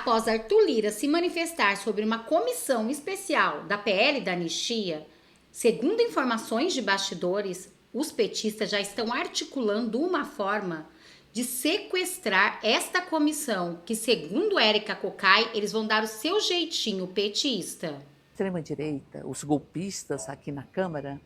Após Arthur Lira se manifestar sobre uma comissão especial da PL da anistia, segundo informações de bastidores, os petistas já estão articulando uma forma de sequestrar esta comissão, que segundo Érica Cocai, eles vão dar o seu jeitinho petista. Extrema-direita, os golpistas aqui na Câmara,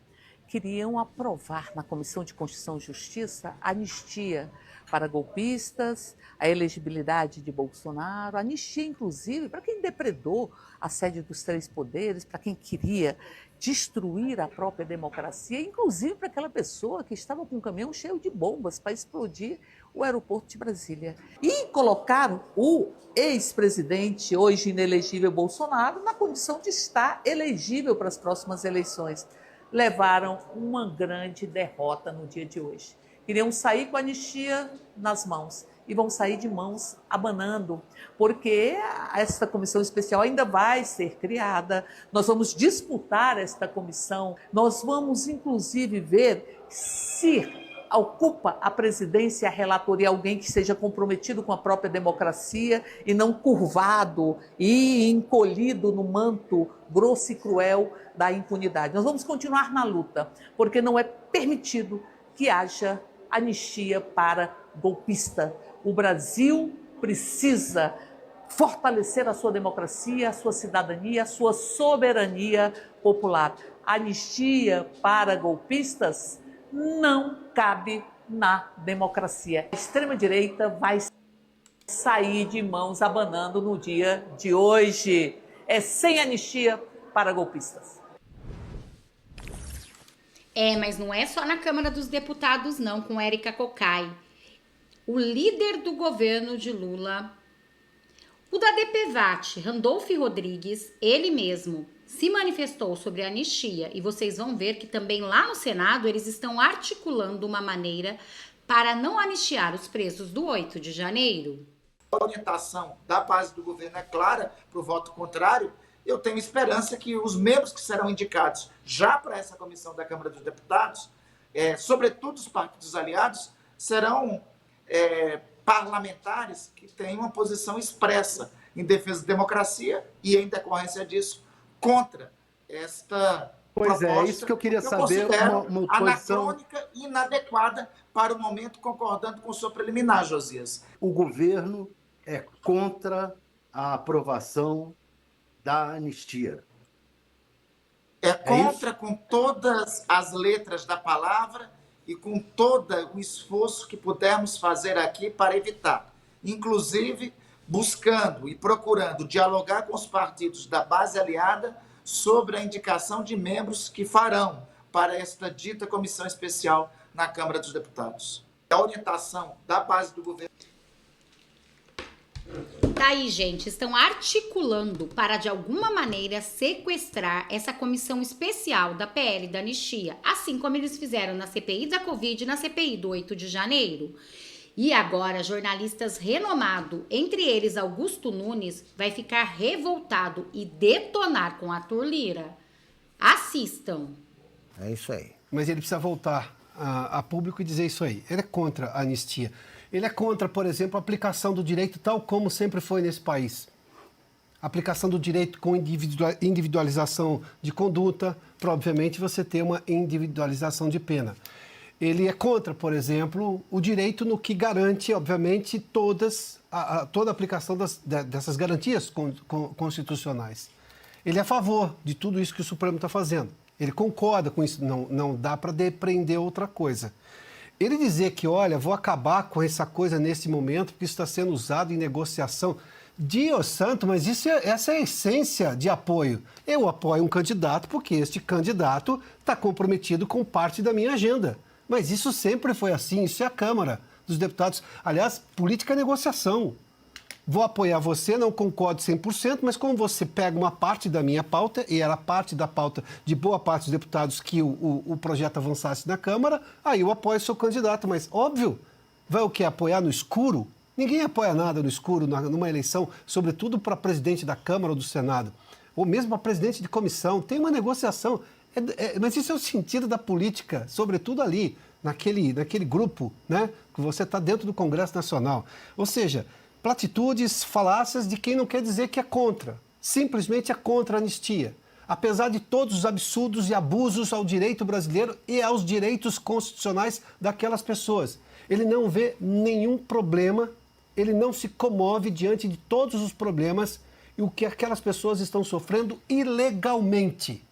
queriam aprovar na Comissão de Constituição e Justiça a anistia para golpistas, a elegibilidade de Bolsonaro, a anistia, inclusive, para quem depredou a sede dos três poderes, para quem queria destruir a própria democracia, inclusive para aquela pessoa que estava com um caminhão cheio de bombas para explodir o aeroporto de Brasília. E colocaram o ex-presidente, hoje inelegível Bolsonaro, na condição de estar elegível para as próximas eleições. Levaram uma grande derrota no dia de hoje. Iriam sair com a anistia nas mãos e vão sair de mãos abanando, porque esta comissão especial ainda vai ser criada, nós vamos disputar esta comissão, nós vamos inclusive ver se ocupa a presidência, a relatoria, alguém que seja comprometido com a própria democracia e não curvado e encolhido no manto grosso e cruel da impunidade. Nós vamos continuar na luta, porque não é permitido que haja anistia para golpista. O Brasil precisa fortalecer a sua democracia, a sua cidadania, a sua soberania popular. Anistia para golpistas não cabe na democracia. A extrema-direita vai sair de mãos abanando no dia de hoje. É sem anistia para golpistas. Mas não é só na Câmara dos Deputados, não, com Érica Cocai. O líder do governo de Lula, o da DPVAT, Randolph Rodrigues, ele mesmo se manifestou sobre a anistia e vocês vão ver que também lá no Senado eles estão articulando uma maneira para não anistiar os presos do 8 de janeiro. A orientação da base do governo é clara para o voto contrário. Eu tenho esperança que os membros que serão indicados já para essa comissão da Câmara dos Deputados, sobretudo os partidos aliados, serão parlamentares que têm uma posição expressa em defesa da democracia e, em decorrência disso, contra esta proposta. É isso que eu queria saber. Uma anacrônica e inadequada para o momento, concordando com o seu preliminar, Josias. O governo é contra a aprovação da anistia. É contra com todas as letras da palavra e com todo o esforço que pudermos fazer aqui para evitar. Inclusive, buscando e procurando dialogar com os partidos da base aliada sobre a indicação de membros que farão para esta dita comissão especial na Câmara dos Deputados. A orientação da base do governo. Tá aí, gente, estão articulando para, de alguma maneira, sequestrar essa comissão especial da PL da anistia, assim como eles fizeram na CPI da Covid e na CPI do 8 de janeiro. E agora, jornalistas renomados, entre eles Augusto Nunes, vai ficar revoltado e detonar com Arthur Lira. Assistam. É isso aí. Mas ele precisa voltar a público e dizer isso aí. Ele é contra a anistia. Ele é contra, por exemplo, a aplicação do direito tal como sempre foi nesse país. A aplicação do direito com individualização de conduta, para, obviamente, você ter uma individualização de pena. Ele é contra, por exemplo, o direito no que garante, obviamente, toda a aplicação dessas garantias constitucionais. Ele é a favor de tudo isso que o Supremo está fazendo. Ele concorda com isso, não dá para depreender outra coisa. Ele dizer que, olha, vou acabar com essa coisa nesse momento, porque isso está sendo usado em negociação. Deus santo, mas essa é a essência de apoio. Eu apoio um candidato porque este candidato está comprometido com parte da minha agenda. Mas isso sempre foi assim, isso é a Câmara dos Deputados. Aliás, política é negociação. Vou apoiar você, não concordo 100%, mas como você pega uma parte da minha pauta, e era parte da pauta de boa parte dos deputados que o projeto avançasse na Câmara, aí eu apoio o seu candidato. Mas, óbvio, vai o quê? Apoiar no escuro? Ninguém apoia nada no escuro numa eleição, sobretudo para presidente da Câmara ou do Senado, ou mesmo para presidente de comissão. Tem uma negociação, mas isso é o sentido da política, sobretudo ali, naquele grupo, né, que você está dentro do Congresso Nacional. Ou seja, platitudes, falácias de quem não quer dizer que é contra. Simplesmente é contra a anistia. Apesar de todos os absurdos e abusos ao direito brasileiro e aos direitos constitucionais daquelas pessoas. Ele não vê nenhum problema, ele não se comove diante de todos os problemas e o que aquelas pessoas estão sofrendo ilegalmente.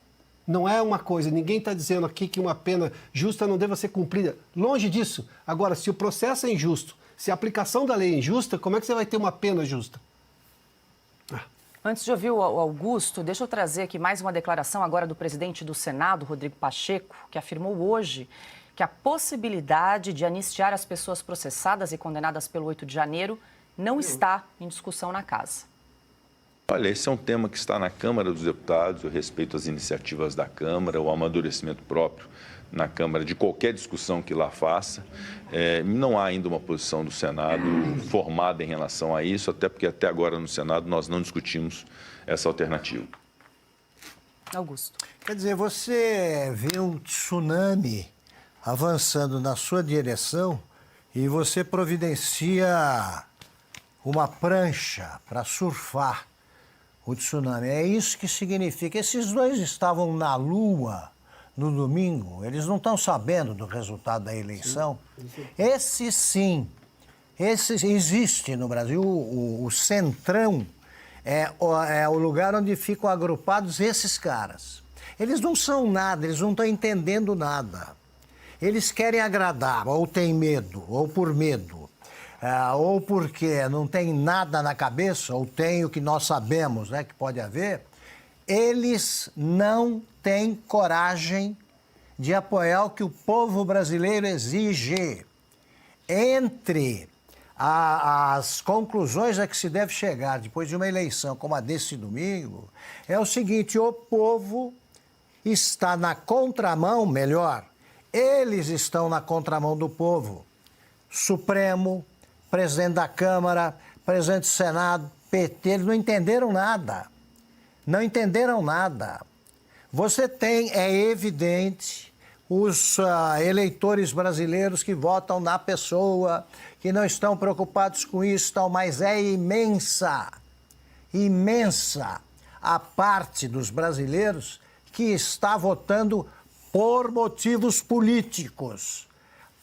Não é uma coisa, ninguém está dizendo aqui que uma pena justa não deva ser cumprida. Longe disso. Agora, se o processo é injusto, se a aplicação da lei é injusta, como é que você vai ter uma pena justa? Antes de ouvir o Augusto, deixa eu trazer aqui mais uma declaração agora do presidente do Senado, Rodrigo Pacheco, que afirmou hoje que a possibilidade de anistiar as pessoas processadas e condenadas pelo 8 de janeiro não está em discussão na casa. Olha, esse é um tema que está na Câmara dos Deputados, eu respeito as iniciativas da Câmara, o amadurecimento próprio na Câmara de qualquer discussão que lá faça. Não há ainda uma posição do Senado formada em relação a isso, até porque até agora no Senado nós não discutimos essa alternativa. Augusto. Quer dizer, você vê um tsunami avançando na sua direção e você providencia uma prancha para surfar o tsunami. É isso que significa. Esses dois estavam na Lua no domingo, eles não estão sabendo do resultado da eleição. Esse sim, esse existe no Brasil, o Centrão é o lugar onde ficam agrupados esses caras. Eles não são nada, eles não estão entendendo nada. Eles querem agradar, ou têm medo, ou por medo, ou porque não tem nada na cabeça, ou tem o que nós sabemos, né, que pode haver. Eles não têm coragem de apoiar o que o povo brasileiro exige. Entre as conclusões a que se deve chegar depois de uma eleição como a desse domingo, é o seguinte: o povo está na contramão, melhor, eles estão na contramão do povo. Supremo, presidente da Câmara, presidente do Senado, PT, eles não entenderam nada. Não entenderam nada. Você tem, é evidente, os eleitores brasileiros que votam na pessoa, que não estão preocupados com isso, mas é imensa a parte dos brasileiros que está votando por motivos políticos,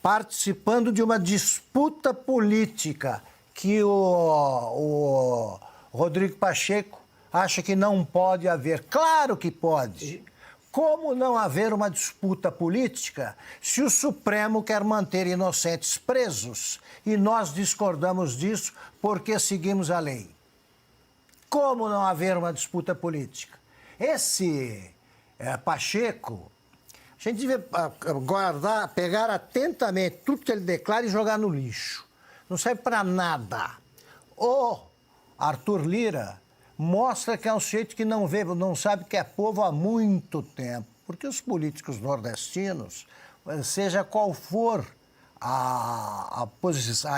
participando de uma disputa política que o Rodrigo Pacheco acha que não pode haver. Claro que pode. Como não haver uma disputa política se o Supremo quer manter inocentes presos e nós discordamos disso porque seguimos a lei? Como não haver uma disputa política? Esse Pacheco, a gente deve guardar, pegar atentamente tudo que ele declara e jogar no lixo. Não serve para nada. O Arthur Lira mostra que é um sujeito que não sabe que é povo há muito tempo. Porque os políticos nordestinos, seja qual for a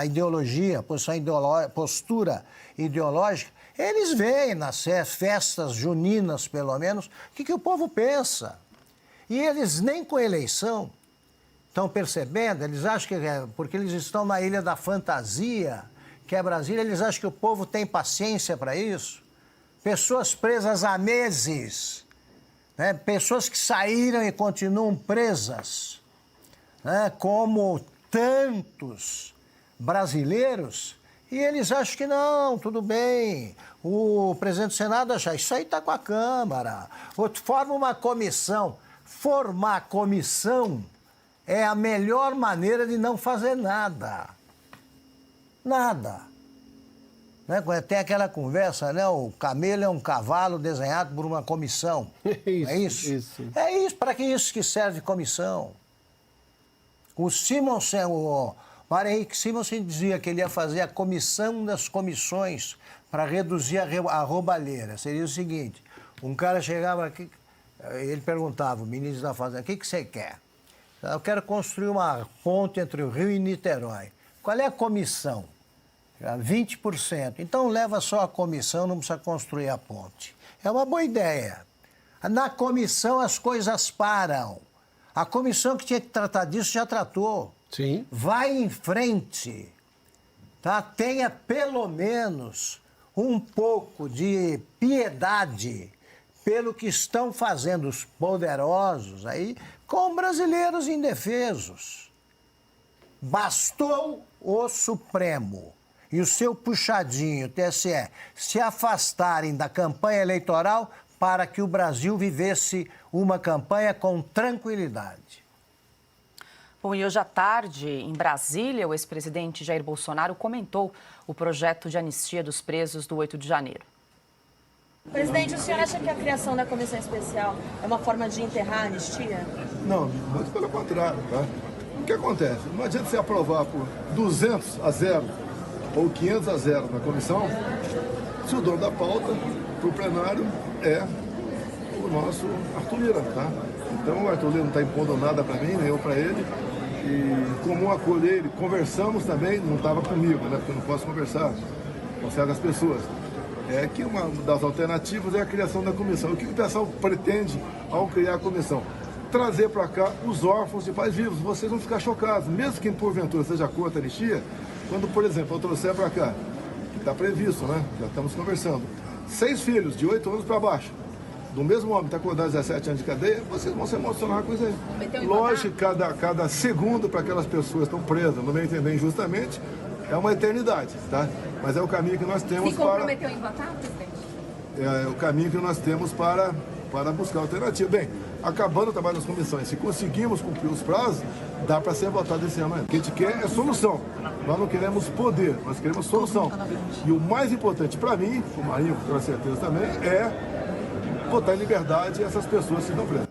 ideologia, a postura ideológica, eles veem nas festas juninas, pelo menos, o que o povo pensa. E eles nem com eleição estão percebendo, eles acham que porque eles estão na Ilha da Fantasia, que é Brasília, eles acham que o povo tem paciência para isso. Pessoas presas há meses, né? Pessoas que saíram e continuam presas, né? Como tantos brasileiros, e eles acham que não, tudo bem. O presidente do Senado acha, isso aí está com a Câmara. Forma uma comissão. Formar comissão é a melhor maneira de não fazer nada. Nada. Né? Tem aquela conversa, né? O camelo é um cavalo desenhado por uma comissão. É isso? É isso. Para que isso que serve comissão? O Mário Henrique Simonsen dizia que ele ia fazer a comissão das comissões para reduzir a roubalheira. Seria o seguinte: um cara chegava aqui, ele perguntava, o ministro da Fazenda, o que você quer? Eu quero construir uma ponte entre o Rio e Niterói. Qual é a comissão? 20%. Então leva só a comissão, não precisa construir a ponte. É uma boa ideia. Na comissão as coisas param. A comissão que tinha que tratar disso já tratou. Sim. Vai em frente. tá? Tenha pelo menos um pouco de piedade pelo que estão fazendo os poderosos aí com brasileiros indefesos. Bastou o Supremo e o seu puxadinho, TSE, se afastarem da campanha eleitoral para que o Brasil vivesse uma campanha com tranquilidade. Bom, e hoje à tarde, em Brasília, o ex-presidente Jair Bolsonaro comentou o projeto de anistia dos presos do 8 de janeiro. Presidente, o senhor acha que a criação da comissão especial é uma forma de enterrar a anistia? Não, muito pelo contrário, tá? O que acontece? Não adianta você aprovar por 200-0 ou 500-0 na comissão, se o dono da pauta para o plenário é o nosso Arthur Lira, tá? Então o Arthur Lira não está impondo nada para mim, nem eu para ele. E como um acordo ele, conversamos também, não estava comigo, né? Porque eu não posso conversar com certas pessoas. É que uma das alternativas é a criação da comissão. O que o pessoal pretende ao criar a comissão? Trazer para cá os órfãos de pais vivos. Vocês vão ficar chocados, mesmo que porventura seja contra a anistia, quando, por exemplo, eu trouxer para cá, que está previsto, né? Já estamos conversando, 6 filhos de 8 anos para baixo, do mesmo homem que está acordado 17 anos de cadeia, vocês vão se emocionar com isso aí. Lógico que cada segundo para aquelas pessoas que estão presas, no meu entender injustamente, é uma eternidade, tá? Mas é o caminho que nós temos Se comprometeu em votar, presidente? É o caminho que nós temos para buscar alternativa. Bem, acabando o trabalho das comissões, se conseguimos cumprir os prazos, dá para ser votado esse ano ainda. O que a gente quer é solução. Nós não queremos poder, nós queremos solução. E o mais importante para mim, o Marinho com certeza também, é botar em liberdade essas pessoas que estão presas.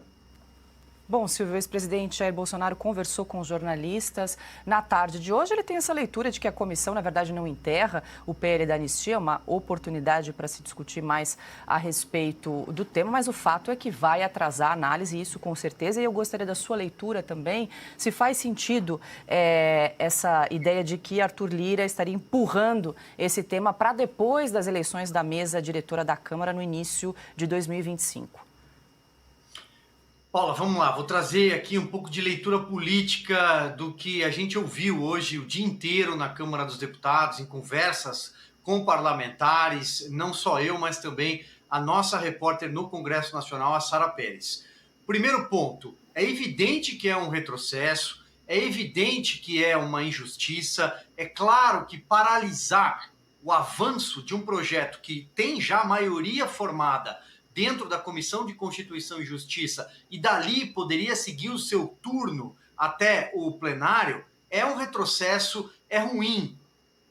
Bom, Silvio, o ex-presidente Jair Bolsonaro conversou com os jornalistas na tarde de hoje. Ele tem essa leitura de que a comissão, na verdade, não enterra o PL da anistia, é uma oportunidade para se discutir mais a respeito do tema, mas o fato é que vai atrasar a análise, isso com certeza. E eu gostaria da sua leitura também, se faz sentido essa ideia de que Arthur Lira estaria empurrando esse tema para depois das eleições da mesa diretora da Câmara no início de 2025. Paula, vamos lá, vou trazer aqui um pouco de leitura política do que a gente ouviu hoje o dia inteiro na Câmara dos Deputados, em conversas com parlamentares, não só eu, mas também a nossa repórter no Congresso Nacional, a Sara Pérez. Primeiro ponto, é evidente que é um retrocesso, é evidente que é uma injustiça, é claro que paralisar o avanço de um projeto que tem já maioria formada dentro da Comissão de Constituição e Justiça e dali poderia seguir o seu turno até o plenário, é um retrocesso, é ruim.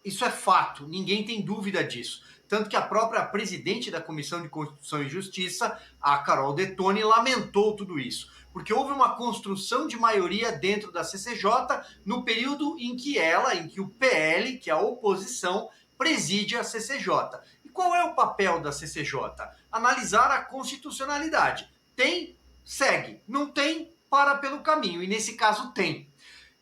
Isso é fato, ninguém tem dúvida disso. Tanto que a própria presidente da Comissão de Constituição e Justiça, a Carol Detoni, lamentou tudo isso. Porque houve uma construção de maioria dentro da CCJ no período em que o PL, que é a oposição, preside a CCJ. E qual é o papel da CCJ? Analisar a constitucionalidade. Tem, segue. Não tem, para pelo caminho. E nesse caso tem.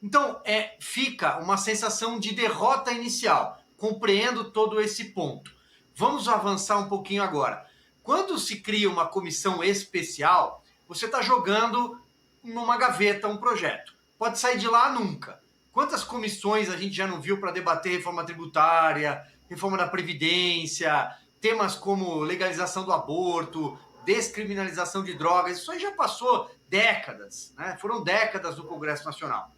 Então, fica uma sensação de derrota inicial. Compreendo todo esse ponto. Vamos avançar um pouquinho agora. Quando se cria uma comissão especial, você está jogando numa gaveta um projeto. Pode sair de lá nunca. Quantas comissões a gente já não viu para debater reforma tributária, reforma da Previdência, temas como legalização do aborto, descriminalização de drogas? Isso aí já passou décadas, né? Foram décadas do Congresso Nacional.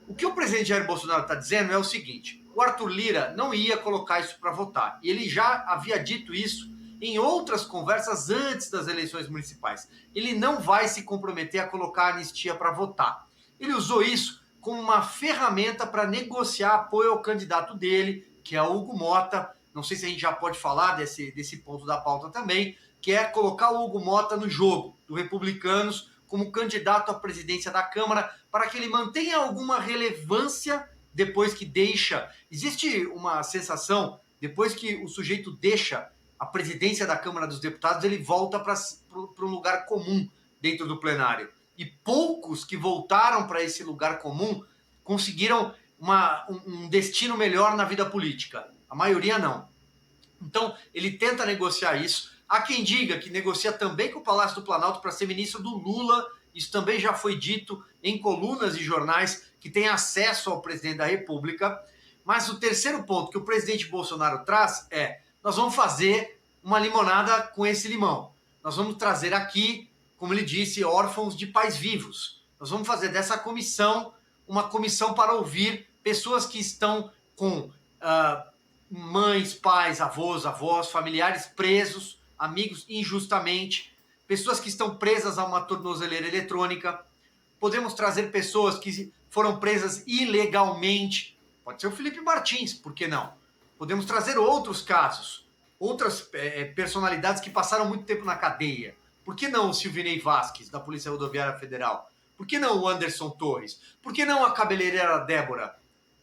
O que o presidente Jair Bolsonaro está dizendo é o seguinte: o Arthur Lira não ia colocar isso para votar. E ele já havia dito isso em outras conversas antes das eleições municipais. Ele não vai se comprometer a colocar a anistia para votar. Ele usou isso como uma ferramenta para negociar apoio ao candidato dele, que é o Hugo Mota. Não sei se a gente já pode falar desse ponto da pauta também, que é colocar o Hugo Mota no jogo, do Republicanos, como candidato à presidência da Câmara, para que ele mantenha alguma relevância depois que deixa. Existe uma sensação, depois que o sujeito deixa a presidência da Câmara dos Deputados, ele volta para um lugar comum dentro do plenário. E poucos que voltaram para esse lugar comum conseguiram um destino melhor na vida política. A maioria não. Então, ele tenta negociar isso. Há quem diga que negocia também com o Palácio do Planalto para ser ministro do Lula. Isso também já foi dito em colunas de jornais que têm acesso ao presidente da República. Mas o terceiro ponto que o presidente Bolsonaro traz é: nós vamos fazer uma limonada com esse limão. Nós vamos trazer aqui, como ele disse, órfãos de pais vivos. Nós vamos fazer dessa comissão uma comissão para ouvir pessoas que estão com mães, pais, avós, familiares presos, amigos injustamente, pessoas que estão presas a uma tornozeleira eletrônica. Podemos trazer pessoas que foram presas ilegalmente. Pode ser o Felipe Martins, por que não? Podemos trazer outros casos, outras personalidades que passaram muito tempo na cadeia. Por que não o Silvinei Vasquez, da Polícia Rodoviária Federal? Por que não o Anderson Torres? Por que não a cabeleireira Débora?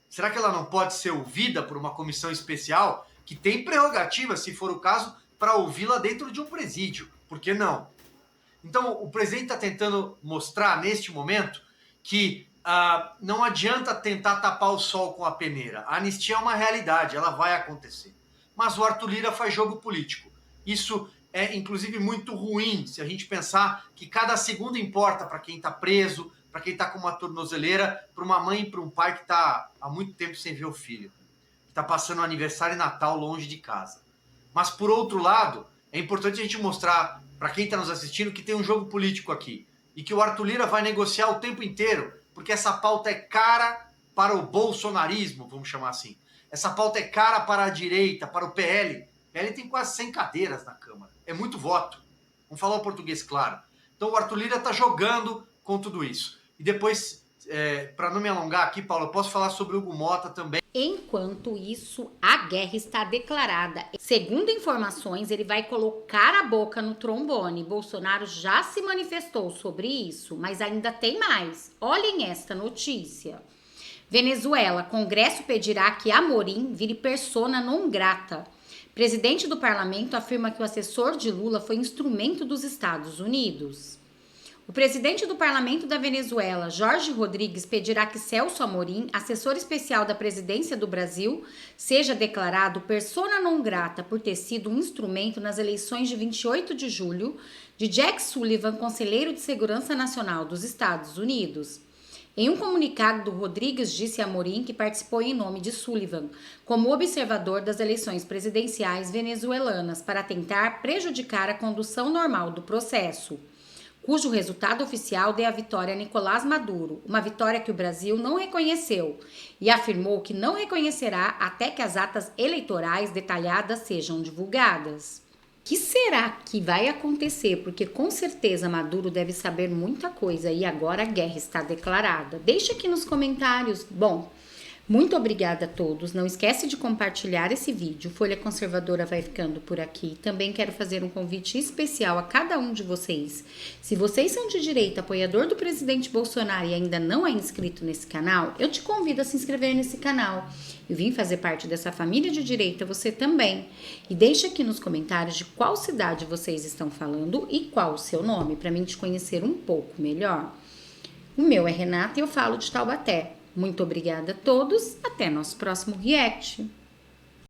Será que ela não pode ser ouvida por uma comissão especial que tem prerrogativa, se for o caso, para ouvi-la dentro de um presídio? Por que não? Então, o presidente está tentando mostrar, neste momento, que não adianta tentar tapar o sol com a peneira. A anistia é uma realidade, ela vai acontecer. Mas o Arthur Lira faz jogo político. Isso é, inclusive, muito ruim, se a gente pensar que cada segundo importa para quem está preso, para quem está com uma tornozeleira, para uma mãe e para um pai que está há muito tempo sem ver o filho, que está passando aniversário e Natal longe de casa. Mas, por outro lado, é importante a gente mostrar para quem está nos assistindo que tem um jogo político aqui e que o Arthur Lira vai negociar o tempo inteiro, porque essa pauta é cara para o bolsonarismo, vamos chamar assim. Essa pauta é cara para a direita, para o PL. O PL tem quase 100 cadeiras na Câmara. É muito voto. Vamos falar o português claro. Então o Arthur Lira está jogando com tudo isso. E depois, para não me alongar aqui, Paulo, eu posso falar sobre o Hugo Motta também. Enquanto isso, a guerra está declarada. Segundo informações, ele vai colocar a boca no trombone. Bolsonaro já se manifestou sobre isso, mas ainda tem mais. Olhem esta notícia. Venezuela, Congresso pedirá que Amorim vire persona non grata. Presidente do parlamento afirma que o assessor de Lula foi instrumento dos Estados Unidos. O presidente do parlamento da Venezuela, Jorge Rodrigues, pedirá que Celso Amorim, assessor especial da presidência do Brasil, seja declarado persona non grata por ter sido um instrumento nas eleições de 28 de julho de Jack Sullivan, conselheiro de segurança nacional dos Estados Unidos. Em um comunicado, Rodrigues disse a Amorim que participou em nome de Sullivan como observador das eleições presidenciais venezuelanas para tentar prejudicar a condução normal do processo, cujo resultado oficial deu a vitória a Nicolás Maduro, uma vitória que o Brasil não reconheceu, e afirmou que não reconhecerá até que as atas eleitorais detalhadas sejam divulgadas. O que será que vai acontecer? Porque com certeza Maduro deve saber muita coisa e agora a guerra está declarada. Deixa aqui nos comentários. Bom, muito obrigada a todos. Não esquece de compartilhar esse vídeo. Folha Conservadora vai ficando por aqui. Também quero fazer um convite especial a cada um de vocês. Se vocês são de direita, apoiador do presidente Bolsonaro e ainda não é inscrito nesse canal, eu te convido a se inscrever nesse canal. Eu vim fazer parte dessa família de direita, você também. E deixa aqui nos comentários de qual cidade vocês estão falando e qual o seu nome, para mim te conhecer um pouco melhor. O meu é Renata e eu falo de Taubaté. Muito obrigada a todos, até nosso próximo react.